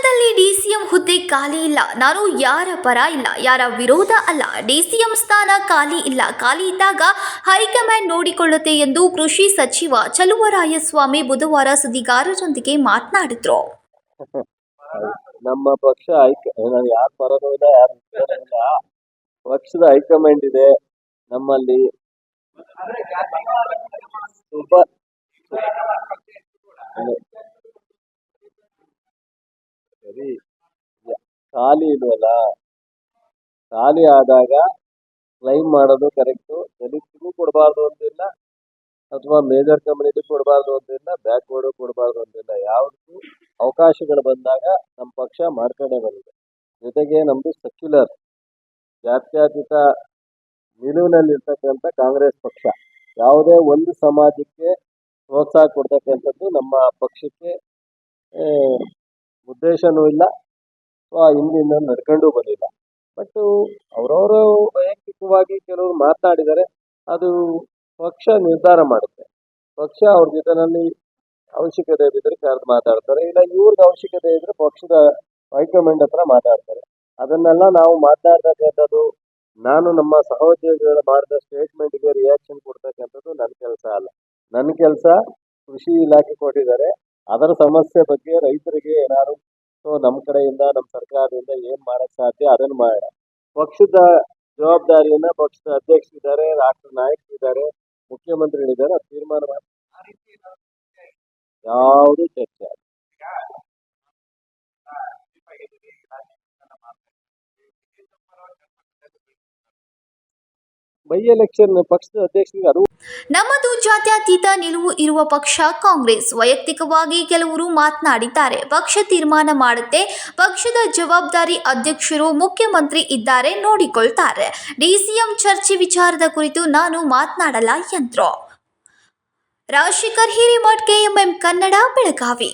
ಪಕ್ಷದಲ್ಲಿ ಡಿಸಿಎಂ ಹುದ್ದೆ ಖಾಲಿ ಇಲ್ಲ. ನಾನು ಯಾರ ಪರ ಇಲ್ಲ, ಯಾರ ವಿರೋಧ ಅಲ್ಲ. ಡಿಸಿಎಂ ಸ್ಥಾನ ಖಾಲಿ ಇಲ್ಲ. ಖಾಲಿ ಇದ್ದಾಗ ಹೈಕಮಾಂಡ್ ನೋಡಿಕೊಳ್ಳುತ್ತೆ ಎಂದು ಕೃಷಿ ಸಚಿವ ಚಲುವರಾಯಸ್ವಾಮಿ ಬುಧವಾರ ಸುದ್ದಿಗಾರರೊಂದಿಗೆ ಮಾತನಾಡಿದರು. ನಮ್ಮ ಪಕ್ಷ ನಾನು ಯಾರ ಪರನೂ ಇಲ್ಲ, ಯಾರ ವಿರೋಧ ಇಲ್ಲ. ಪಕ್ಷದ ಹೈಕಮಾಂಡ್ ಇದೆ ನಮ್ಮಲ್ಲಿ. ಸರಿ, ಖಾಲಿ ಇಲ್ವಲ್ಲ, ಖಾಲಿ ಆದಾಗ ಕ್ಲೈಮ್ ಮಾಡೋದು ಕರೆಕ್ಟು. ದಲಿತರಿಗೂ ಕೊಡಬಾರ್ದು ಅಂತಿಲ್ಲ, ಅಥವಾ ಮೇಜರ್ ಕಮ್ಯುನಿಟಿ ಕೊಡಬಾರ್ದು ಅಂತಿಲ್ಲ, ಬ್ಯಾಕ್ವರ್ಡ್ ಕೊಡಬಾರ್ದು ಅಂತಿಲ್ಲ. ಯಾವುದಕ್ಕೂ ಅವಕಾಶಗಳು ಬಂದಾಗ ನಮ್ಮ ಪಕ್ಷ ಮಾಡ್ಕೊಂಡೇ ಬಂದಿದೆ. ಜೊತೆಗೆ ನಮ್ದು ಸೆಕ್ಯುಲರ್ ಜಾತ್ಯತೀತ ನಿಲುವಿನಲ್ಲಿರ್ತಕ್ಕಂಥ ಕಾಂಗ್ರೆಸ್ ಪಕ್ಷ. ಯಾವುದೇ ಒಂದು ಸಮಾಜಕ್ಕೆ ಪ್ರೋತ್ಸಾಹ ಕೊಡ್ತಕ್ಕಂಥದ್ದು ನಮ್ಮ ಪಕ್ಷಕ್ಕೆ ಉದ್ದೇಶನೂ ಇಲ್ಲ, ಹಿಂದಿನಿಂದ ನಡ್ಕೊಂಡು ಬಂದಿಲ್ಲ. ಬಟ್ ಅವರವರು ವೈಯಕ್ತಿಕವಾಗಿ ಕೆಲವರು ಮಾತನಾಡಿದರೆ ಅದು ಪಕ್ಷ ನಿರ್ಧಾರ ಮಾಡುತ್ತೆ. ಪಕ್ಷ ಅವ್ರ ಜೊತೆನಲ್ಲಿ ಅವಶ್ಯಕತೆ ಇದ್ದರೆ ಕರೆದು ಮಾತಾಡ್ತಾರೆ, ಇಲ್ಲ ಇವ್ರಿಗೆ ಅವಶ್ಯಕತೆ ಇದ್ರೆ ಪಕ್ಷದ ಹೈಕಮಾಂಡ್ ಹತ್ರ ಮಾತಾಡ್ತಾರೆ. ಅದನ್ನೆಲ್ಲ ನಾವು ಮಾತನಾಡ್ತಕ್ಕಂಥದ್ದು, ನಾನು ನಮ್ಮ ಸಹೋದ್ಯೋಗಿಗಳು ಮಾಡಿದ ಸ್ಟೇಟ್ಮೆಂಟ್ಗೆ ರಿಯಾಕ್ಷನ್ ಕೊಡ್ತಕ್ಕಂಥದ್ದು ನನ್ನ ಕೆಲಸ ಅಲ್ಲ. ನನ್ನ ಕೆಲಸ ಕೃಷಿ ಇಲಾಖೆ ಕೊಟ್ಟಿದ್ದಾರೆ, ಅದರ ಸಮಸ್ಯೆ ಬಗ್ಗೆ ರೈತರಿಗೆ ಏನಾದ್ರು ನಮ್ಮ ಕಡೆಯಿಂದ, ನಮ್ಮ ಸರ್ಕಾರದಿಂದ ಏನು ಮಾಡಕ್ ಸಾಧ್ಯ ಅದನ್ನು ಮಾಡೋಣ. ಪಕ್ಷದ ಜವಾಬ್ದಾರಿಯನ್ನ ಪಕ್ಷದ ಅಧ್ಯಕ್ಷರಿದ್ದಾರೆ, ರಾಷ್ಟ್ರ ನಾಯಕರಿದ್ದಾರೆ, ಮುಖ್ಯಮಂತ್ರಿಗಳಿದ್ದಾರೆ, ಅದು ತೀರ್ಮಾನ ಮಾಡಿ. ಯಾವುದೂ ಚರ್ಚೆ ಅಲ್ಲ. ಬೈ ಎಲೆಕ್ಷನ್ ಪಕ್ಷದ ಅಧ್ಯಕ್ಷರಿಗೆ ಅದು ನಮ್ಮದು ಜಾತ್ಯತೀತ ನಿಲುವು ಇರುವ ಪಕ್ಷ ಕಾಂಗ್ರೆಸ್. ವೈಯಕ್ತಿಕವಾಗಿ ಕೆಲವರು ಮಾತನಾಡಿದ್ದಾರೆ. ಪಕ್ಷ ತೀರ್ಮಾನ ಮಾಡುತ್ತೆ. ಪಕ್ಷದ ಜವಾಬ್ದಾರಿ ಅಧ್ಯಕ್ಷರು, ಮುಖ್ಯಮಂತ್ರಿ ಇದ್ದಾರೆ, ನೋಡಿಕೊಳ್ತಾರೆ. ಡಿಸಿಎಂ ಚರ್ಚೆ ವಿಚಾರದ ಕುರಿತು ನಾನು ಮಾತನಾಡಲ್ಲ ಎಂದ್ರು. ರಾಜಶೇಖರ್ ಹಿರೇಮಠ್, KMM ಕನ್ನಡ, ಬೆಳಗಾವಿ.